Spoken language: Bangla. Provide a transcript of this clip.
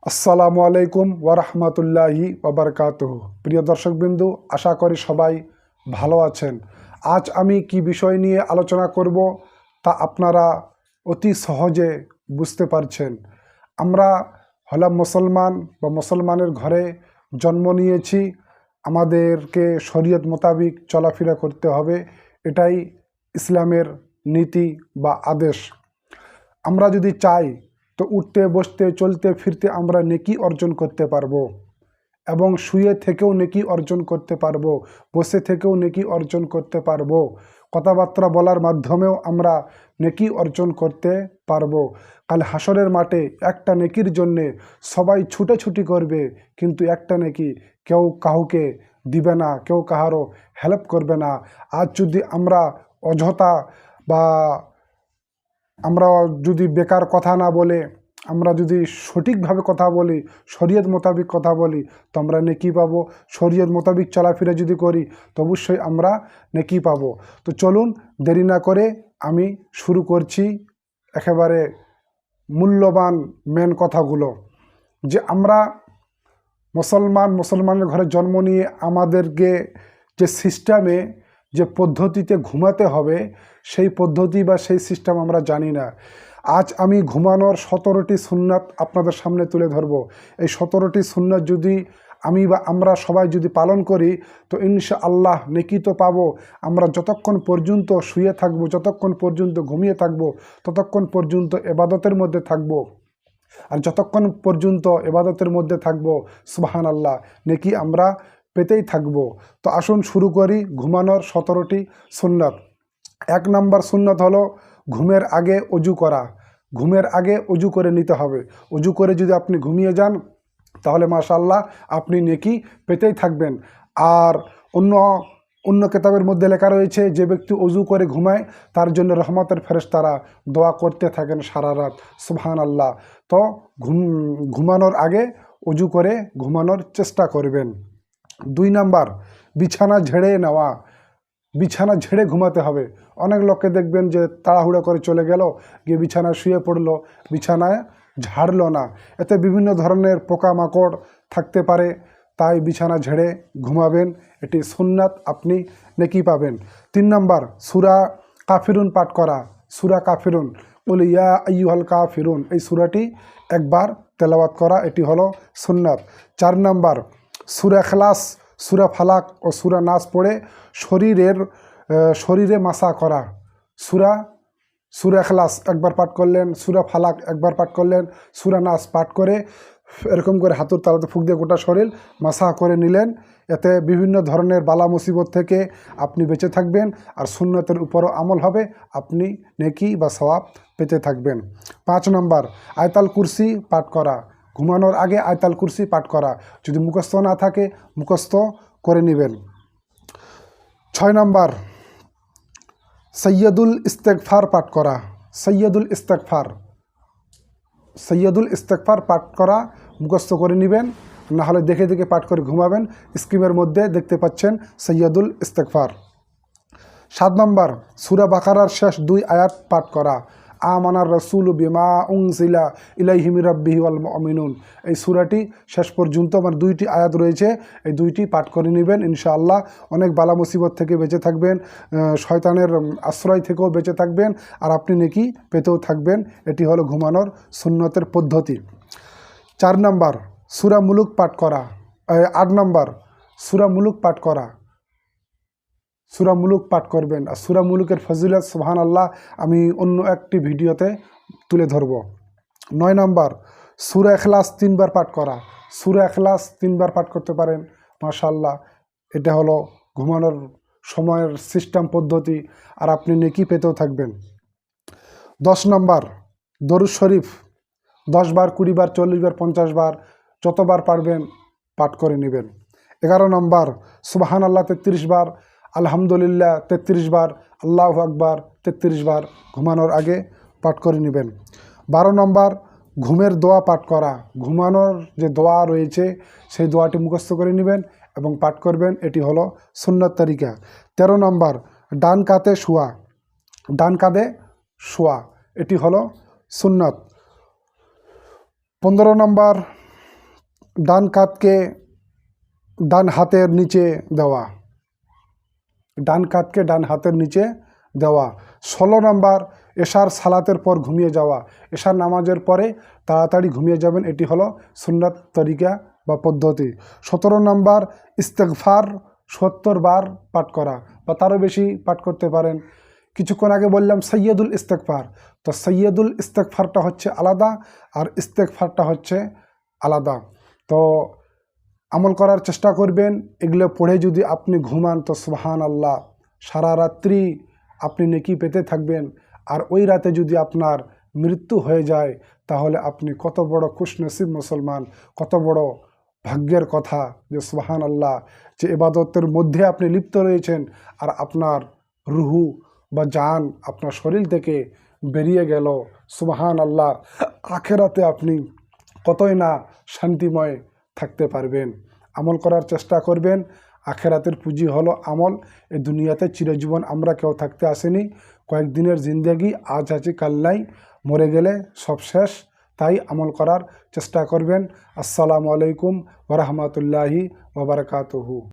আসসালামু আলাইকুম ওয়ারহমতুল্লাহি ওয়াবারকাতুহু। প্রিয় দর্শকবৃন্দু, আশা করি সবাই ভালো আছেন। আজ আমি কি বিষয় নিয়ে আলোচনা করব তা আপনারা অতি সহজে বুঝতে পারছেন। আমরা হলাম মুসলমান বা মুসলমানের ঘরে জন্ম নিয়েছি। আমাদেরকে শরীয়ত মোতাবিক চলাফেরা করতে হবে, এটাই ইসলামের নীতি বা আদেশ। আমরা যদি চাই তো উঠতে বসতে চলতে ফিরতে আমরা নেকি অর্জন করতে পারবো, এবং শুয়ে থেকেও নেকি অর্জন করতে পারবো, বসে থেকেও নেকি অর্জন করতে পারবো, কথাবার্তা বলার মাধ্যমেও আমরা নেকি অর্জন করতে পারবো। কাল হাসরের মাঠে একটা নেকির জন্যে সবাই ছুটাছুটি করবে, কিন্তু একটা নেকি কেউ কাউকে দিবে না, কেউ কাহারও হেল্প করবে না। আজ যদি আমরা অযথা বা আমরা যদি বেকার কথা না বলে আমরা যদি সঠিকভাবে কথা বলি, শরীয়ত মোতাবিক কথা বলি, তো আমরা নেকি পাবো। শরীয়ত মোতাবিক চলাফেরা যদি করি তো অবশ্যই আমরা নেকি পাবো। তো চলুন দেরি না করে আমি শুরু করছি একেবারে মূল্যবান মেন কথাগুলো। যে আমরা মুসলমানের ঘরে জন্ম নিয়ে আমাদেরকে যে সিস্টেমে যে পদ্ধতিতে ঘুমাতে হবে সেই পদ্ধতি বা সেই সিস্টেম আমরা জানি না। আজ আমি ঘুমানোর 17টি সুন্নাত আপনাদের সামনে তুলে ধরব। এই 17টি সুন্নাত যদি আমি বা আমরা সবাই যদি পালন করি তো ইনশাআল্লাহ নেকি তো পাবো। আমরা যতক্ষণ পর্যন্ত শুয়ে থাকবো, যতক্ষণ পর্যন্ত ঘুমিয়ে থাকবো, ততক্ষণ পর্যন্ত ইবাদতের মধ্যে থাকবো। আর যতক্ষণ পর্যন্ত ইবাদতের মধ্যে থাকবো, সুবহানাল্লাহ, নেকি আমরা পেতেই থাকবো। তো আসুন শুরু করি ঘুমানোর 17টি সুন্নাত। 1 নম্বর সুন্নাত হলো ঘুমের আগে অজু করা। ঘুমের আগে অজু করে নিতে হবে। অজু করে যদি আপনি ঘুমিয়ে যান তাহলে মাশাআল্লাহ আপনি নেকি পেতেই থাকবেন। আর অন্য অন্য কিতাবের মধ্যে লেখা রয়েছে যে ব্যক্তি অজু করে ঘুমায় তার জন্য রহমতের ফেরেশতারা দোয়া করতে থাকেন সারা রাত, সুবহানাল্লাহ। তো ঘুমানোর আগে অজু করে ঘুমানোর চেষ্টা করবেন। 2 নাম্বার বিছানা ঝেড়ে নেওয়া। বিছানা ঝেড়ে ঘুমাতে হবে। অনেক লোককে দেখবেন যে তাড়াহুড়ো করে চলে গেল, গিয়ে বিছানায় শুয়ে পড়লো, বিছানায় ঝাড়লো না। এতে বিভিন্ন ধরনের পোকামাকড় থাকতে পারে, তাই বিছানা ঝেড়ে ঘুমাবেন, এটি সুন্নাত, আপনি নেকি পাবেন। 3 নাম্বার সূরা কাফিরুন পাঠ করা। সূরা কাফিরুন, বলি ইয়া আইয়ুহাল কাফিরুন, এই সূরাটি একবার তেলাওয়াত করা, এটি হলো সুন্নাত। 4 নাম্বার সূরা ইখলাস, সূরা ফালাক ও সূরা নাস পড়ে শরীরে মাসা করা। সূরা ইখলাস একবার পাঠ করলেন, সূরা ফালাক একবার পাঠ করলেন, সূরা নাস পাঠ করে এরকম করে হাতুর তালাতে ফুঁক দিয়ে গোটা শরীর মাসা করে নিলেন। এতে বিভিন্ন ধরনের বালা মুসিবত থেকে আপনি বেঁচে থাকবেন, আর সুন্নতের উপরও আমল হবে, আপনি নেকি বা সওয়াব পেতে থাকবেন। 5 নম্বর আয়াতুল কুরসি পাঠ করা। ঘুমানোর আগে আয়াতুল কুরসি পাঠ করা, যদি মুখস্থ না থাকে মুখস্থ করে নেবেন। 6 নম্বর সৈয়দুল ইস্তেগফার পাঠ করা। সৈয়দুল ইস্তেগফার পাঠ করা মুখস্থ করে নেবেন, না হলে দেখে দেখে পাঠ করে ঘুমাবেন। স্ক্রিনের মধ্যে দেখতে পাচ্ছেন সৈয়দুল ইস্তেগফার। 7 নম্বর সূরা বাকারার শেষ 2 আয়াত পাঠ করা। আমানার রাসূলু বিমা উনজিলা ইলাইহি মির রাব্বিহি ওয়াল মুমিনুন, এই সূরাটি শেষ পর্যন্ত আমার 2টি আয়াত রয়েছে, এই 2টি পাঠ করে নেবেন। ইনশাআল্লাহ অনেক বালা মুসিবত থেকে বেঁচে থাকবেন, শয়তানের আশ্রয় থেকেও বেঁচে থাকবেন, আর আপনি নেকি পেতেও থাকবেন। এটি হলো ঘুমানোর সুন্নতের পদ্ধতি। 4 নম্বর সূরা মুলুক পাঠ করা। 8 নম্বর সূরা মুলুক পাঠ করা। সূরা মুলুক পাঠ করবেন। আর সূরা মুলুকের ফজিলত সুবহানাল্লাহ আমি অন্য একটি ভিডিওতে তুলে ধরব। 9 নম্বর সূরা ইখলাস 3 বার পাঠ করা। সূরা ইখলাস 3 বার পাঠ করতে পারেন, মাশাআল্লাহ। এটা হলো ঘুমানোর সময়ের সিস্টেম পদ্ধতি, আর আপনি নেকি পেতেও থাকবেন। 10 নম্বর দরুদ শরীফ 10 বার, 20 বার, 40 বার, 50 বার, যতবার পারবেন পাঠ করে নেবেন। 11 নম্বর সুবহানাল্লাহ 33 বার, আলহামদুলিল্লাহ 33 বার, আল্লাহু আকবার 33 বার ঘুমানোর আগে পাঠ করে নেবেন। 12 নম্বর ঘুমের দোয়া পাঠ করা। ঘুমানোর যে দোয়া রয়েছে সেই দোয়াটি মুখস্থ করে নেবেন এবং পাঠ করবেন, এটি হলো সুন্নত তরিকা। 13 নম্বর ডান কাঁধে শোয়া, এটি হলো সুন্নত। 15 নম্বর ডান কাঁধকে ডান হাতের নিচে দেওয়া, ডান কাঁধকে ডান হাতের নিচে দেওয়া। 16 নম্বর এশার সালাতের পর ঘুমিয়ে যাওয়া, এশার নামাজের পরে তাড়াতাড়ি ঘুমিয়ে যাবেন, এটি হলো সুন্নাত তরিকা বা পদ্ধতি। 17 নম্বর ইস্তেগফার 70 বার পাঠ করা বা তারও বেশি পাঠ করতে পারেন। কিছুক্ষণ আগে বললাম সৈয়দুল ইস্তেগফার, তো সৈয়দুল ইস্তেগফারটা হচ্ছে আলাদা আর ইস্তেগফারটা হচ্ছে আলাদা। তো আমল করার চেষ্টা করবেন, এগুলো পড়ে যদি আপনি ঘুমান তো সুবহান আল্লাহ, সারা রাত্রি আপনি নেকি পেতে থাকবেন। আর ওই রাতে যদি আপনার মৃত্যু হয়ে যায় তাহলে আপনি কত বড় খুশনসিব মুসলমান, কত বড় ভাগ্যের কথা যে সুবহান আল্লাহ, যে ইবাদতের মধ্যে আপনি লিপ্ত রয়েছেন আর আপনার রুহু বা জান আপনার শরীর থেকে বেরিয়ে গেল। সুবহান আল্লাহ, আখেরাতে আপনি কতই না শান্তিময় থাকতে পারবেন। আমল করার চেষ্টা করবেন, আখেরাতের পুঁজি হলো আমল। এই দুনিয়াতে চিরজীবন আমরা কেউ থাকতে আসেনি, কয়েকদিনের জিন্দেগি, আজ আছে কাল নাই, মরে গেলে সব শেষ। তাই আমল করার চেষ্টা করবেন। আসসালামু আলাইকুম ওয়া রাহমাতুল্লাহি ওয়া বারাকাতুহু।